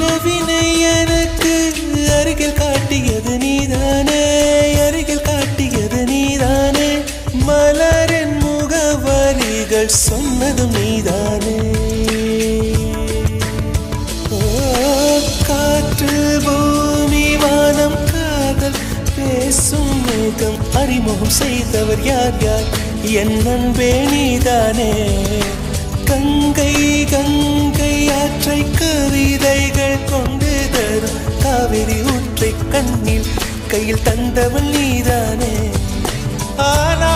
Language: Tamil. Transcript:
நிலவினை எனக்கு அருகில் காட்டியது நீதானே, அருகில் காட்டியது நீதானே. மலரின் முகவரிகள் சொன்னதும் நீதானே. காற்று பூமி வானம் காதல் பேசும் மேகம் அறிமுகம் செய்தவர் யார் யார்? என் அன்பே நீதானே. கங்கை கங்கை ஆற்றை கவிதைகள் கொண்டு தரும் காவிரி ஊற்றை கண்ணில் கையில் தந்தவள் நீதானே. ஆனா